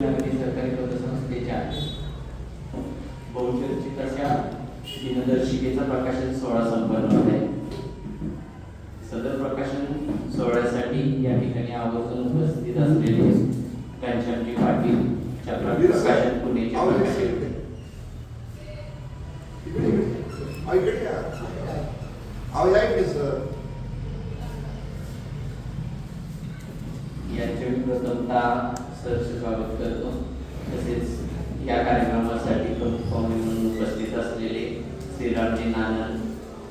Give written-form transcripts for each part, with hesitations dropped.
सरकारी पतसंस्थेच्या बहुचर्चित अशा दिनदर्शिकेचा प्रकाशन सोहळा संपन्न होत आहे. सदर प्रकाशन सोहळ्यासाठी या ठिकाणी आवर्जून उपस्थित असलेले घनश्यामजी पाटील प्रकाशन पुणेचे यांचे प्रथमतः सहर्ष स्वागत करतो. तसेच या कार्यक्रमासाठी प्रमुख पाहुणे म्हणून उपस्थित असलेले श्रीरामजी नानन,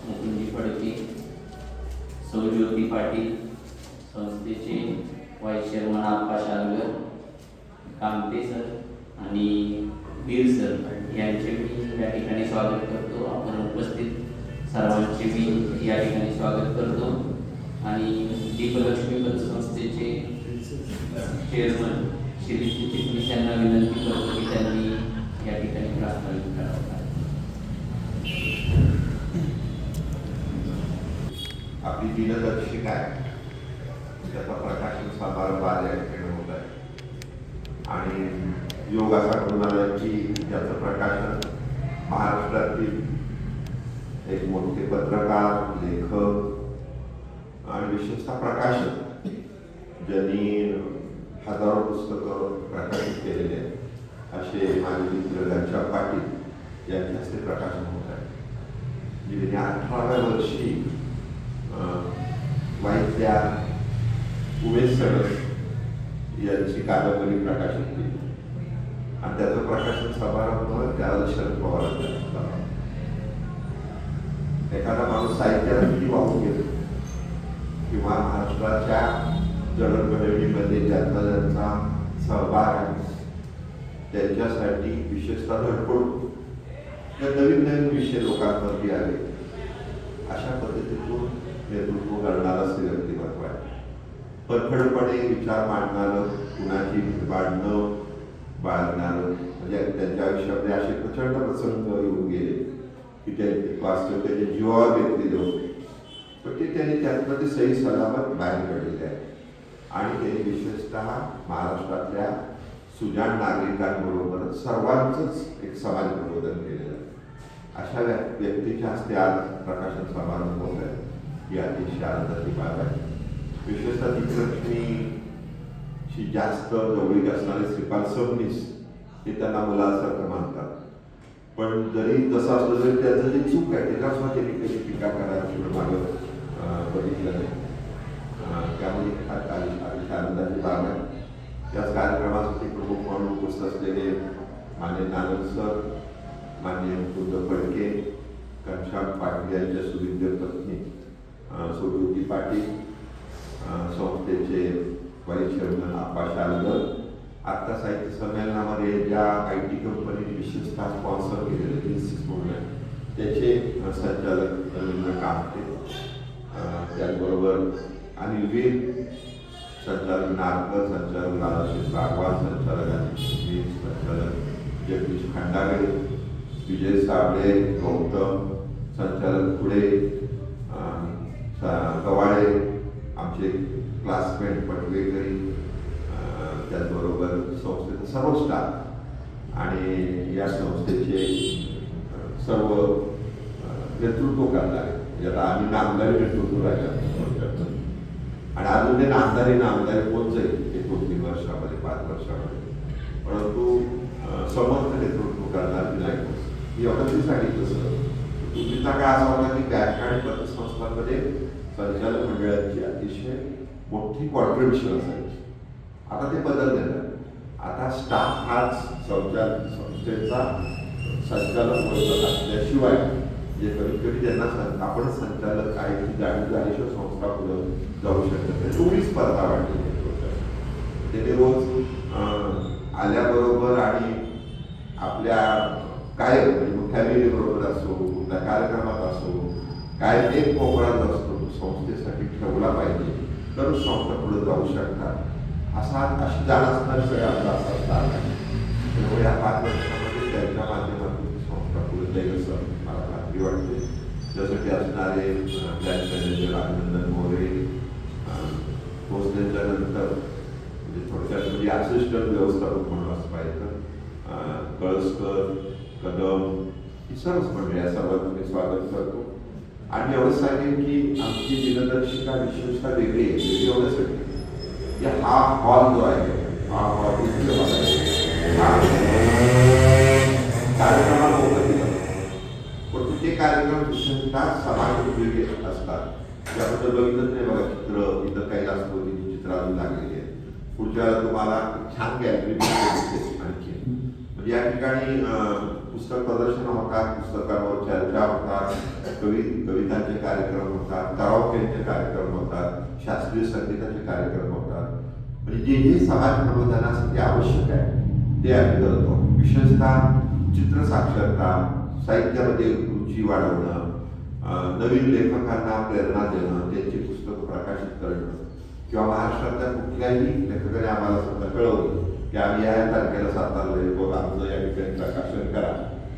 मुकुंदजी फडके, सौ ज्योती पाटील, संस्थेचे व्हाईस चेअरमन आप्पा शालगर, कामते सर आणि वीर सर यांचे मी या ठिकाणी स्वागत करतो. आपण उपस्थित सर्वांचे मी या ठिकाणी स्वागत करतो. आणि दीपलक्ष्मी पतसंस्थेचे चेअरमन श्री चिटणीस यांना विनंती करतो की त्यांनी या ठिकाणी प्रास्ताविक करावं. आपली दिनदर्शिका आहे त्याचा प्रकाशन समारंभ आज या ठिकाणी होत आहे. आणि योग असा करून आला की ज्याचं प्रकाशन महाराष्ट्रातील एक मोठे पत्रकार, लेखक आणि विशेषतः प्रकाशक ज्यांनी हजारो पुस्तकं प्रकाशित केलेले आहेत असे माझे मित्र घनश्याम पाटील यांच्या हस्ते प्रकाशन होत आहे. गेली 18व्या वर्षी वाईतल्या उमेश सडस यांची कादंबरी प्रकाशित केली आणि त्याचं प्रकाशन समारंभ त्याला शरद पवारांचा झाला. एखादा माणूस साहित्याला किती वाहून घेतो किंवा महाराष्ट्राच्या जडणघडणीमध्ये ज्यांचा सहभाग आहे त्यांच्यासाठी विशेषतः धडपड नवीन नवीन विषय लोकांवरती आले अशा पद्धतीतून नेतृत्व करणारं असे व्यक्तिमत्व आहे. परखडपणे विचार मांडणारं, कुणाची भांडणं बाळगणारं, म्हणजे त्यांच्या आयुष्यामध्ये असे प्रचंड प्रसंग येऊन गेले की ते वास्तविकतेच्या जीवावर घेतलेले होते. पण ते त्यांनी त्यातनं ते सही सलामत बाहेर काढलेले आहे. आणि त्यांनी विशेषतः महाराष्ट्रातल्या सुजाण नागरिकांबरोबर सर्वांचंच एक समाज प्रबोधन केलेलं आहे. अशा व्यक्तीच्या हस्ते आज प्रकाशन समारंभ होत आहे. ही अतिशय आनंदाची बाब आहे. विशेषतः दिपलक्ष्मीशी जास्त जवळीक असणारे श्रीपाल सबनीस हे त्यांना मुलासारखं मानतात. पण जरी तसं असलं तरी त्याचं जे चूक आहे त्याच्यावर सुद्धा त्यांनी कधी टीका करायची मागं बघितलं नाही. त्यामुळे अतिशय आनंदाची बाब आहे. त्याच कार्यक्रमासाठी प्रमुख म्हणून उपस्थित असलेले मान्य नानन सर, मान्य मुकुंद फडके, घनश्याम पाटील यांच्या सुविद्य पत्नी सौ ज्योती पाटील, संस्थेचे व्हाईस चेअरमन आप्पा शालगर, आत्ता साहित्य संमेलनामध्ये ज्या IT कंपनीने विशेषतः स्पॉन्सर केलेले म्हणून त्याचे संचालक रवींद्र कामते, त्याचबरोबर अनिल वीर, संचालक नारकर, संचालक राधाशिष बागवान, संचालक संचालक जगदीश खंडागळे, विजय साबळे, गौतम, संचालक पुढे गवाळे, आमचे क्लासमेट पटवेकरी, त्याचबरोबर संस्थेचा सर्व स्टाफ आणि या संस्थेचे सर्व नेतृत्व करणारे ज्याला आम्ही नामदारी नेतृत्व राहिला आणि अजून ते नामदारी होत जाईल 1-2-3 वर्षामध्ये, 5 वर्षामध्ये. परंतु समर्थ नेतृत्व करणार नाही. एवढं सांगितलं सर पूर्वीचा काय असा होता की बँक आणि पतसंस्थांमध्ये संचालक मंडळाची अतिशय मोठी कॉन्ट्रिब्युशन असायची. आता ते बदललेलं. आता स्टाफ हाच संस्थेचा संचालक वर्ग असल्याशिवाय जे कधी कधी त्यांना आपण संचालक आहे की जाणीव झाल्याशिवाय संस्था पुढे जाऊ शकत नाही. एवढी स्पर्धा वाढली. त्याने रोज आल्याबरोबर आणि आपल्या काय म्हणजे फॅमिली बरोबर असो, कुठल्या कार्यक्रमात असो, काय एक प्रोग्राम असतो संस्थेसाठी ठेवला पाहिजे तर संस्था पुढे जाऊ शकतात. अशी जाण असणारी सगळ्या आपला असा स्थान आहे. त्यामुळे या 5 वर्षामध्ये त्यांच्या माध्यमातून संस्था पुढे जाईल असं मला खात्री वाटते. त्यासाठी असणारे मॅनेजर अभिनंदन मोरे पोचल्याच्या नंतर म्हणजे थोडक्यात म्हणजे असिस्टंट व्यवस्थापक म्हणून वाडेकर, कळसकर, कदम ही सर्वच मंडळी या सर्वांचं मी स्वागत करतो. आणि एवढं सांगेन की आमची दिनदर्शिका विशेषतः वेगळी आहे. वेगळी एवढ्यासाठी की हा हॉल जो आहे, हा हॉल इथे हॉल आहे, हा कार्यक्रमाला ओपन केला पण ते कार्यक्रम विशेषतः समाज उपयोगी असतात. त्याबद्दल बघितलंच नाही बघा, चित्र इथं काही राष्ट्रपतीची चित्र अजून लागलेली आहे. पुढच्या वेळेला तुम्हाला छान गॅलरी दिसेल आणखी. म्हणजे या ठिकाणी पुस्तक प्रदर्शन होतात, पुस्तकांवर चर्चा होतात, कवितांचे कार्यक्रम होतात, कराओकेचे कार्यक्रम होतात, शास्त्रीय संगीताचे कार्यक्रम होतात. म्हणजे जे हे समाज प्रबोधनासाठी आवश्यक आहे ते आम्ही करतो. विशेषतः चित्र साक्षरता, साहित्यामध्ये रुची वाढवणं, नवीन लेखकांना प्रेरणा देणं, त्यांची पुस्तकं प्रकाशित करणं, किंवा महाराष्ट्रातल्या कुठल्याही लेखकाने आम्हाला समजा कळवलं की आम्ही या तारखेला सातारला येतो, आमचं या ठिकाणी प्रकाशन करा,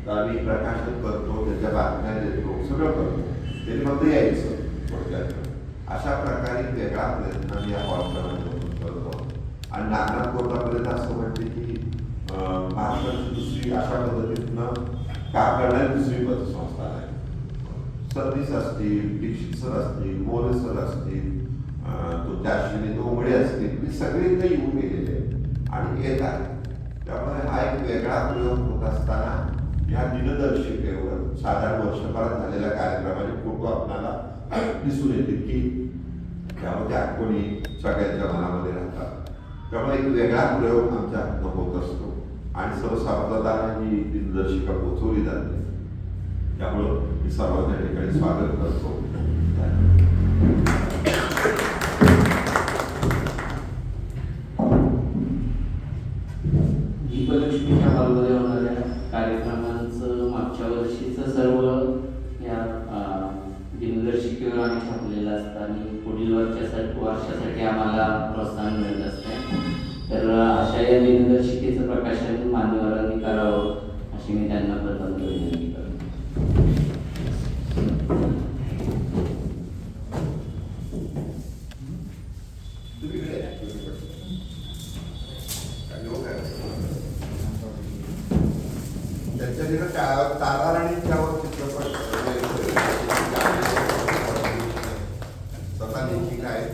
तर आम्ही प्रकाशन करतो, त्याच्या बातम्या देतो, सगळं करतो. त्यांनी फक्त यायचं थोडक्यात. अशा प्रकारे वेगळा प्रयत्न आम्ही या हॉलप्रमाणे करतो. आणि नागनाथ कोर्टापर्यंत असं म्हणते की महाराष्ट्राची दुसरी अशा पद्धतीनं काम करणारी दुसरी पतसंस्था आहे. सरनीस असतील, दीक्षित सर असतील, मोरे सर असतील, तुमच्या अश्विनी धोंगडे असतील, हे सगळे इथे येऊन गेलेले आणि येत आहेत. त्यामुळे हा एक वेगळा प्रयोग होत असताना या दिनदर्शिकेवर साधारण वर्षभरात झालेल्या कार्यक्रमाचे फोटो आपल्याला दिसून येतील की त्यामध्ये आठवणी सगळ्यांच्या मनामध्ये राहतात. त्यामुळे एक वेगळा प्रयोग आमच्या हातून होत असतो आणि सर्वसाधारणपणे ही दिनदर्शिका पोहोचवली जाते. त्यामुळं मी सर्वांच्या ठिकाणी स्वागत करतो. दीपलक्ष्मीच्या हॉलमध्ये होणाऱ्या कार्यक्रमांचं मागच्या वर्षीचं सर्व या दिनदर्शिकेवर आम्ही छापलेलं असतं आणि पुढील वर्षासाठी आम्हाला प्रोत्साहन मिळत असते. तर अशा या दिनदर्शिकेचं प्रकाशन मान्यवरांनी करावं अशी मी त्यांना प्रथम विनंती करतो. तारा आणि त्यावर चित्रपट स्वतः लेखिका आहे.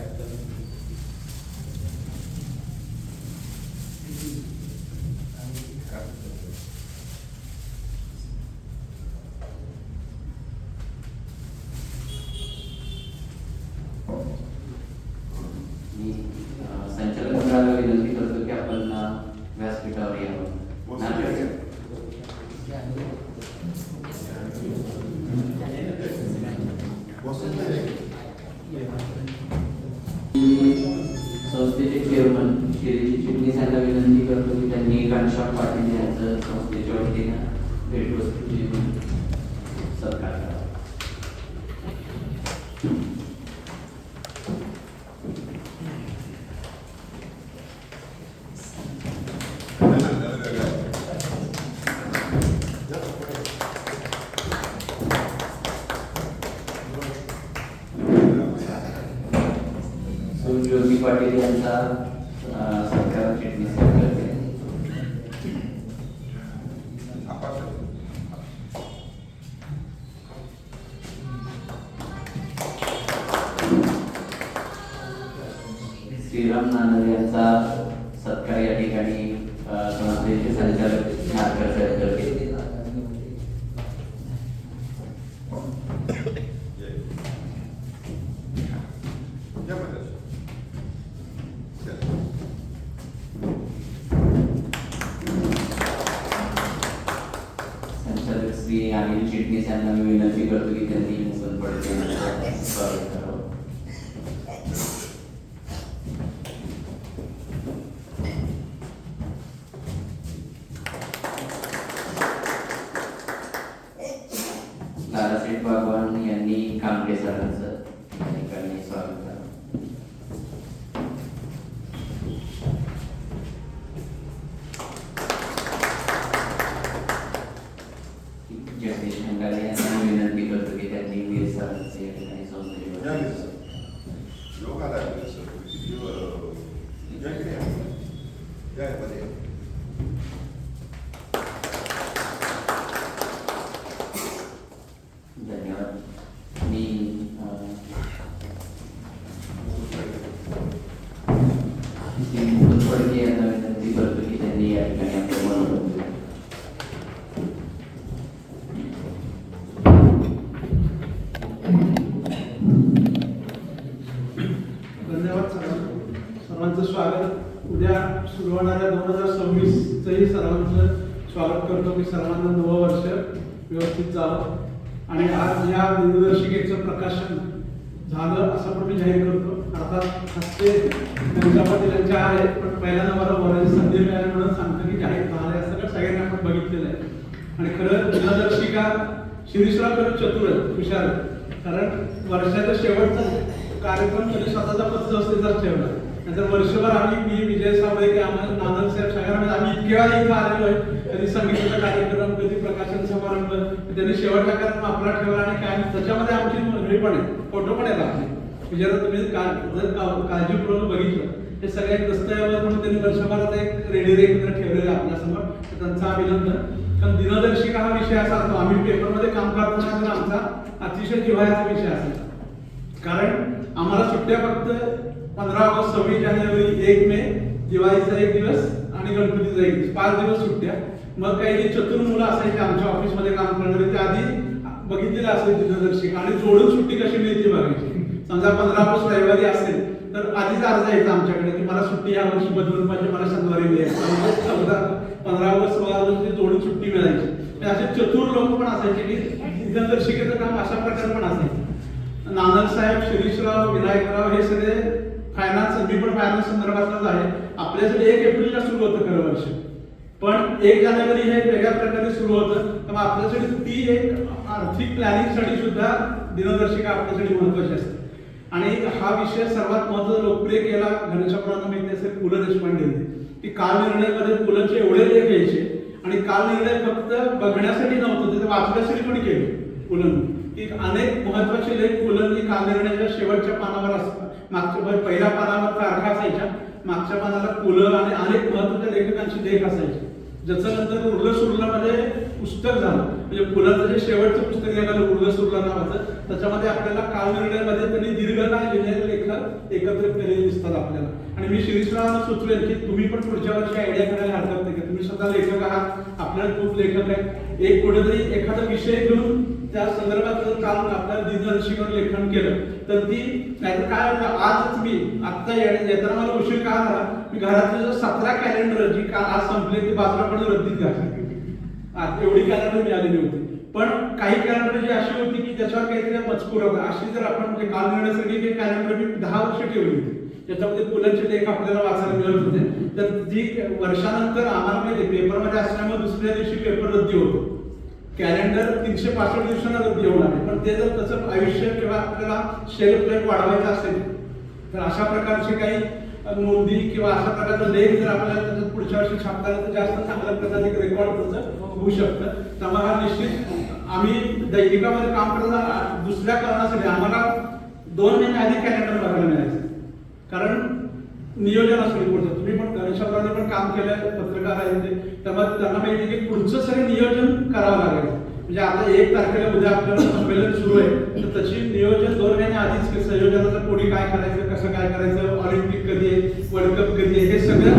मी संचालक मंडळाला विनंती करतो की आपण व्यासपीठावर यावं. संस्थेचे चेअरमन शिरीजी चिटणीस यांना विनंती करतो की त्यांनी घनश्याम पाटील यांचं संस्थेच्या वतीनं भेटवस्तूची सत्कार करावा. ज्योती पाटील यांचा सत्कार चिटणीस करते. श्रीराम नानर यांचा सत्कार या ठिकाणी संस्थेचे संचालक नारकर साहेब करतील. संचालक श्री अनिल चिटणीस यांना मी विनंती करतो की त्यांनी मुकुंद फडके यांचं स्वागत करावं. दादासाहेब भगवान यांनी कांबळे सरांचं या ठिकाणी स्वागत करावं. जगदीश अंगारे यांना विनंती करतो की त्यांनी वीर सरांचं या ठिकाणी संस्थेचे योग आला या ठिकाणी आपण मनोरंजन करू. धन्यवाद सर्वांचं स्वागत. उद्या सुरू होणाऱ्या 2026चंही सर्वांचं स्वागत करतो की सर्वांना नवं वर्ष व्यवस्थित जावं. आणि आज या दिनदर्शिकेचं प्रकाशन झालं असं पण मी जाहीर करतो. अर्थात हस्ते त्यांच्या आहे, पण पहिल्यांदा मला बोलायची संधी मिळाली म्हणून सांगतो की जाहीर झालं असं सगळ्यांनी आपण बघितलेलं आहे. आणि खरं दिनदर्शिका शिरीषराव खरं चतुर आहे, हुशार आहे. कारण वर्षाचा शेवटचा कार्यक्रम त्यांनी स्वतःचा पथसंस्थेचाच ठेवला. नंतर वर्षभर आम्ही मी विजय साबळे की आम्हाला नानक साहेब सगळ्यांमध्ये आम्ही इतके वेळा इथं आलेलो आहे. कधी संगीताचा कार्यक्रम, कधी प्रकाशन समारंभ, त्यांनी शेवटचा कार्यक्रम आपला ठेवला. आणि काय त्याच्यामध्ये आमची हे पण आहे, फोटो पण आहेत आपले. जर तुम्ही जर काळजीपूर्वक बघितलं हे सगळे एक दस्तऐवज म्हणून त्यांनी वर्षभरात एक रेडिओ ठेवलेलं आहे आपल्यासमोर. तर त्यांचं अभिनंदन. कारण दिनदर्शिका हा विषय असा असतो, आम्ही पेपरमध्ये काम करताना तर आमचा अतिशय जिव्हाळ्याचा विषय असेल. कारण आम्हाला सुट्ट्या फक्त 15 ऑगस्ट, 26 जानेवारी, 1 मे, दिवाळीचा 1 दिवस आणि गणपतीचा 1 दिवस, 5 दिवस सुट्ट्या. मग काही जे चतुर मुलं असायचे आमच्या ऑफिसमध्ये काम करणारे ते आधी बघितलेलं असेल दिनदर्शिका आणि जोडून सुट्टी कशी मिळते बघायची. समजा 15 ऑगस्ट रविवारी असेल तर आधीच अर्ज यायचा आमच्याकडे की मला सुट्टी या वर्षी बदलून पाहिजे, मला शनिवारी मिळेल. 15 ऑगस्ट 16 रोजी जोडून सुट्टी मिळायची. असे चतुर लोक पण असायचे की दिनदर्शिकेचं काम अशा प्रकारे पण असायचं. नानक साहेब, शिरीषराव, विनायकराव हे सगळे फायनान्स, मी पण फायनान्स संदर्भातच आहे. आपल्यासाठी 1 एप्रिलला सुरू होतं खरं वर्ष, पण 1 जानेवारी हे वेगळ्या प्रकारे सुरू होतं. त्यामुळे आपल्यासाठी ती एक आर्थिक प्लॅनिंगसाठी सुद्धा दिनदर्शिका आपल्यासाठी महत्वाची असते. आणि हा विषय सर्वात महत्त्वाचा लोकप्रिय केला घनशापुरांना माहिती असेल पु ल देशपांडेंनी की कालनिर्णयमध्ये पुलंचे एवढे लेख यायचे. आणि कालनिर्णय फक्त बघण्यासाठी नव्हतं, ते वाचण्यासाठी पण केले पुलंनी. की अनेक महत्वाचे लेख पुलंनी कालनिर्णयाच्या शेवटच्या पानावर असतात. मागच्या पहिल्या पानावर तारखा असायच्या, मागच्या पानाला पुलं आणि अनेक महत्वाच्या लेखकांचे लेख असायचे. ज्याचं नंतर उरलं सुरलामध्ये पुस्तक झालं. म्हणजे पुलाचं जे शेवटचं पुस्तक निघालं उरलं सुरला नावाचं, त्याच्यामध्ये आपल्याला कालनिर्णयामध्ये त्यांनी दीर्घकाळ लिहिलेले लेख एकत्रित केलेले दिसतात आपल्याला. आणि मी शिरीषरावांना सुचवेल की तुम्ही पण पुढच्या वर्षी आयडिया करायला हरकत नाही. की तुम्ही स्वतः लेखक आहात, आपल्याला खूप लेखक आहेत, एक कुठेतरी एखादा विषय घेऊन त्या संदर्भात जर काम आपल्याला दिनदर्शिकेवर लेखन केलं तर ती नाहीतर काय होतं. आजच मी आत्ता येताना मला उशीर का झाला, मी घरातले जो 17 कॅलेंडर जी का आज संपले ती बाजूला पण रद्दीत घातली. आज एवढी कॅलेंडर मिळालेली होती. पण काही कॅलेंडर जी अशी होती की त्याच्यावर काहीतरी मजकूर होता. अशी जर आपण म्हणजे काल निर्णयासाठी ते कॅलेंडर मी 10 वर्ष ठेवली होती. त्याच्यामध्ये पुलंचे लेख आपल्याला वाचायला मिळत होते. तर जी वर्षानंतर आम्हाला माहिती पेपरमध्ये असल्यामुळे दुसऱ्या दिवशी पेपर रद्दी होतो. कॅलेंडर 365 दिवसांना रद्दी होणार आहे. पण ते जर त्याचं आयुष्य किंवा आपल्याला शेल्फ लाईफ वाढवायचं असेल तर अशा प्रकारचे काही नोंदी किंवा अशा प्रकारचा लेख जर आपल्याला त्याच्यात पुढच्या वर्षी छापता आला तर जास्त चांगल्या प्रकारचे रेकॉर्ड त्याचं होऊ शकतं. त्यामुळे हा निश्चित आम्ही दैनिकामध्ये काम करताना दुसऱ्या कारणासाठी आम्हाला 2 महिने आधी कॅलेंडर बघायला मिळायचं. कारण नियोजन असतं पुढचं. तुम्ही पण घनशापुरांनी पण काम केलं, पत्रकार आहे, त्यामुळे त्यांना माहिती की पुढचं सगळं नियोजन करावं लागेल. म्हणजे आता 1 तारखेला उद्या आपल्याला संमेलन सुरू आहे तर त्याची नियोजन 2 महिने आधीच संयोजनाचं कोणी काय करायचं, कसं काय करायचं, ऑलिम्पिक कधी आहे, वर्ल्ड कप कधी आहे, हे सगळं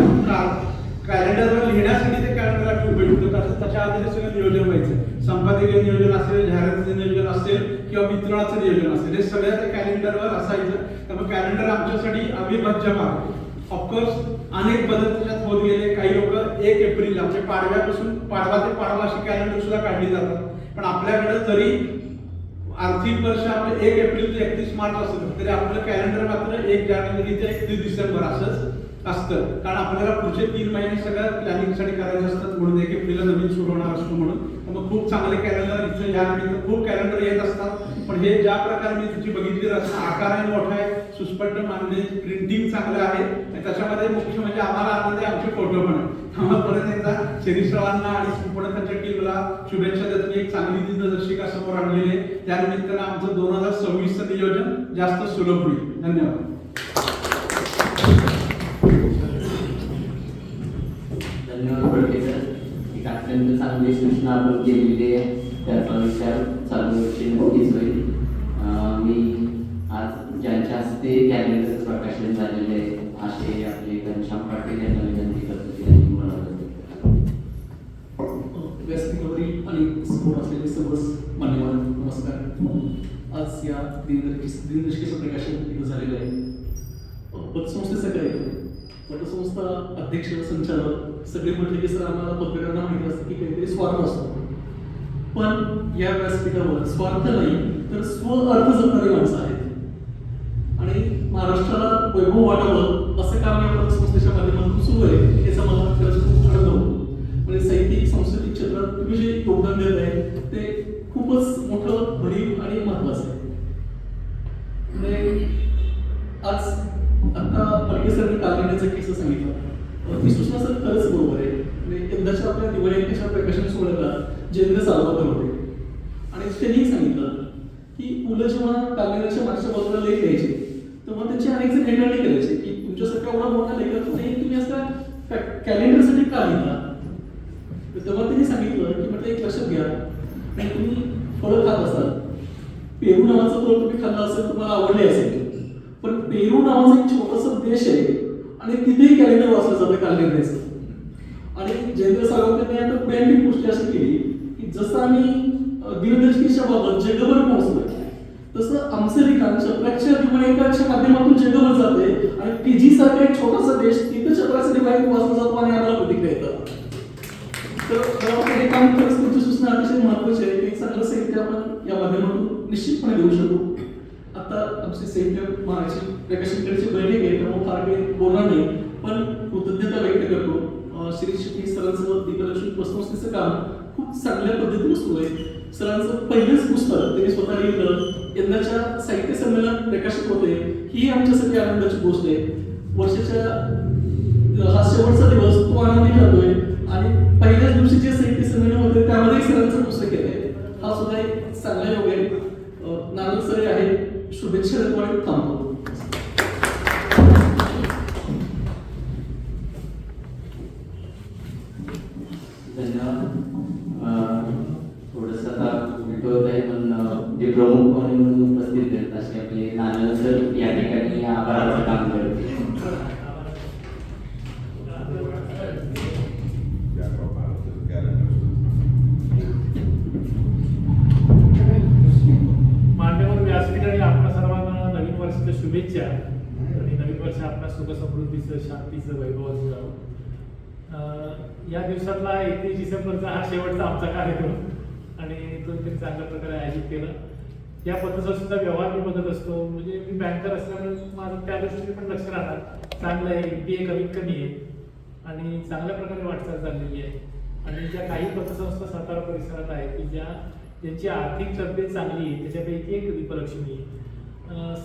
कॅलेंडरवर लिहिण्यासाठी ते कॅलेंडर आम्ही उपयोग करतो. त्याच्या आधी सगळं नियोजन व्हायचं. संपादकीय नियोजन असेल, जाहिरातीचं नियोजन असेल किंवा वितरणाचं नियोजन असेल, हे सगळं त्या कॅलेंडरवर असायचं. त्यामुळे कॅलेंडर आमच्यासाठी अविभाज्य भाग आहे. ऑफकोर्स अनेक बदल त्याच्यात होत गेले. काही लोक 1 एप्रिलला म्हणजे पाडव्यापासून पाडवा ते पाडवा अशी कॅलेंडर सुद्धा काढली जातात. पण आपल्याकडे जरी आर्थिक वर्ष आपलं 1 एप्रिल ते 31 मार्च असेल तरी आपलं कॅलेंडर मात्र 1 जानेवारी ते 31 डिसेंबर असंच असतं. कारण आपल्याला पुढचे 3 महिने सगळं प्लॅनिंगसाठी करायचे असतात. म्हणून 1 एप्रिलला नवीन सुरू होणार असतो म्हणून. मग खूप चांगले कॅलेंडर इथं या निमित्त खूप कॅलेंडर येत असतात. पण हे ज्या प्रकारे मी तुझी बघितली रचना आकाराने मोठा आहे, सुस्पष्ट मांडले, प्रिंटिंग चांगलं आहे. आणि त्याच्यामध्ये मुख्य म्हणजे आम्हाला आनंद आहे आमचे फोटो पण आहे. आम्हाला परत एकदा शिरीषरावांना आणि संपूर्ण त्यांच्या टीमला शुभेच्छा देतो. एक चांगली दिनदर्शिका समोर आणलेली आहे. त्या निमित्तानं आमचं 2026चं नियोजन जास्त सुलभ होईल. धन्यवाद. धन्यवाद पडकेसर. एक अत्यंत चांगली सूचना आपण केलेली आहे. त्याचा विचार चालू वर्षी नक्कीच होईल. मी आज ज्यांच्या हस्ते कॅलेंडरचं प्रकाशन झालेलं आहे असे आपले घनश्याम पाटील यांना विनंती करतो की त्यांनी मनोरंजन समोर असलेले सर्वच मान्यवर नमस्कार. आज या दिनदर्शिकेचं प्रकाशन इथं झालेलं आहे. पतसंस्थेचं काय आहे? पतसंस्था अध्यक्ष संचालक सगळे म्हटले की सर आम्हाला पत्रकारांना माहिती असतं की काहीतरी स्वार्थ असतो, पण या व्यासपीठावर स्वार्थ नाही तर स्व अर्थ जपणारी माणसं आहेत आणि महाराष्ट्राला वैभव वाटावं असं काम या पतसंस्थेच्या माध्यमातून सुरू आहे. याचा मला खरंच खूप आनंद होतो. म्हणजे साहित्यिक सांस्कृतिक क्षेत्रात तुम्ही जे योगदान देत आहे ते खूपच मोठं भरीव आणि महत्वाचं आहे. म्हणजे आज आता फडके सरांनी कालनेचा किस्सा सांगितला, ती सूचना सर खरंच बरोबर आहे. म्हणजे यंदाच्या आपल्या दिवाळीच्या प्रकाशन सोहळ्याला जयेंद्र सालवकर होते आणि त्यांनी सांगितलं की मुलं जेव्हा कालनेच्या मागच्या बाजूला लेख लिहायचे तेव्हा त्यांचे अनेक जण हेटाळणी करायचे की तुमच्यासारखा एवढा मोठा लेखक नाही, तुम्ही असं कॅलेंडरसाठी का लिहिता? तेव्हा त्यांनी सांगितलं की म्हटलं एक लक्षात घ्या, आणि तुम्ही फळं खात असाल, पेरू नावाचं फळ तुम्ही खाल्लं असेल, तुम्हाला आवडले असेल, पण पेरू नावाचा एक छोटासा देश आहे आणि तिथेही कॅलेंडर वाचलं जातं कालनेचं. आणि जयेंद्र साळवकरांनी आता पुढे आणखी गोष्टी अशी केली की जसं आम्ही दिनदर्शिकेच्या बाबत जगभर पोहोचलोय तसं आमचं लिखाण चपराच्या दिवाळीच्या माध्यमातून जगभर जाते आणि फिजी सारखा एक छोटासा देश तिथं चपराचं दिवाळी वाचलं जातो आणि आम्हाला प्रतिक्रिया येतात. तर हे काम खरंच तुमची सूचना अतिशय महत्वाची आहे. एक चांगलं साहित्य आपण या माध्यमातून निश्चितपणे देऊ शकू. आता आमचे साहित्य महाराष्ट्र प्रकाशनकडची बैठक आहे त्यामुळे फार काही बोलणार नाही, पण कृतज्ञता व्यक्त करतो. श्री शिटी सरांचं दीपलक्ष्मी पतसंस्थेचं काम खूप चांगल्या पद्धतीने सुरू आहे. सरांचं पहिलंच पुस्तक त्यांनी स्वतः लिहिलं, यंदाच्या साहित्य संमेलनात प्रकाशित होते, ही आमच्यासाठी आनंदाची गोष्ट आहे. वर्षाच्या हा शेवटचा दिवस तो आनंदी जातोय आणि पहिल्याच दिवशी जे साहित्य संमेलन होते त्यामध्ये सरांचं पुस्तक येत आहे. हा सुद्धा एक चांगला योग आहे. नानक सर आहे, शुभेच्छा देतो आणि थांबतो. धन्यवाद. थोडंसं आता उलट होत आहे, पण जे प्रमुख पाहुणे म्हणून उपस्थित आहेत असे आपले नानक सर या ठिकाणी आभाराचं काम करते. मान्यवर व्यासपीठ आणि आपल्या सर्वांना नवीन वर्षाच्या शुभेच्छा आणि नवीन वर्ष आपल्या सुख समृद्धीचं शांतीचं वैभवाचं जावं. या दिवसातला 31 डिसेंबरचा हा शेवटचा आमचा कार्यक्रम आणि तो त्यांनी चांगल्या प्रकारे आयोजित केला. या पद्धतीचा व्यवहार मी बघत असतो, म्हणजे मी बँकर असल्यामुळे माझं त्या दृष्टीने पण लक्ष राहणार. चांगलं आहे, NPA कमीत कमी आहे आणि चांगल्या प्रकारे वाटचाल चाललेली आहे. आणि ज्या काही पतसंस्था सातारा परिसरात आहेत की ज्यांची आर्थिक तब्येत चांगली आहे त्याच्यापैकी एक दीपलक्ष्मी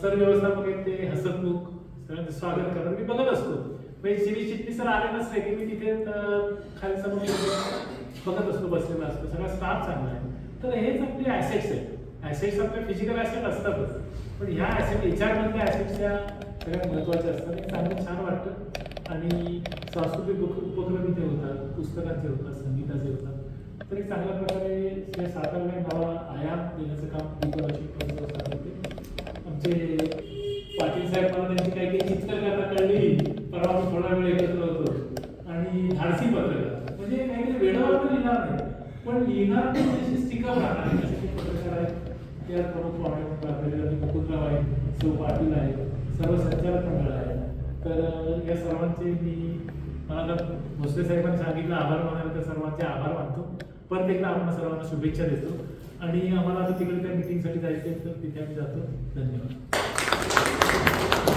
सर व्यवस्थापक आहेत, ते हसतमुख सगळ्यांचं स्वागत करतात. मी बघत असतो, म्हणजे श्री चिटणीस सर आले नसले की मी तिथे खाली समोर बघत असतो, बसलेला असतो. सगळा स्टाफ चांगला आहे. तर हेच आपले ॲसेट्स आहेत. ॲसेट्स आपले फिजिकल ॲसेट असतातच, पण ह्या ॲसेट HR मधल्या ॲसेट्स ह्या सगळ्यात महत्त्वाच्या असतात. हे चांगलं छान वाटतं. आणि सांस्कृतिक उपक्रम इथे होतात, पुस्तकांचे होतात, संगीताचे होतात. तर एक चांगल्या प्रकारे सातारला नवा आयाम देण्याचं काम दीपलक्ष्मी होते. आमचे पाटील साहेब मला त्यांची काही काही चित्रकला कळली. परवा आपण थोडा वेळ एकत्र होतो आणि धाडसी पत्रकार म्हणजे काहीतरी वेळेवर तर लिहिणार नाही, पण लिहिणार त्याची स्टिकअप राहणार. असे पत्रकार आहेत. त्या प्रमुख पाहुणे मुकुंदराव आहेत, सौ पाटील आहेत, सर्व संचालक मंडळ आहे. तर या सर्वांचे मला भोसले साहेबांनी सांगितलं आभार मानायला, तर सर्वांचे आभार मानतो. परत एकदा आपण सर्वांना शुभेच्छा देतो आणि आम्हाला आता तिकडे त्या मिटिंगसाठी जायचं आहे तर तिथे आम्ही जातो. धन्यवाद.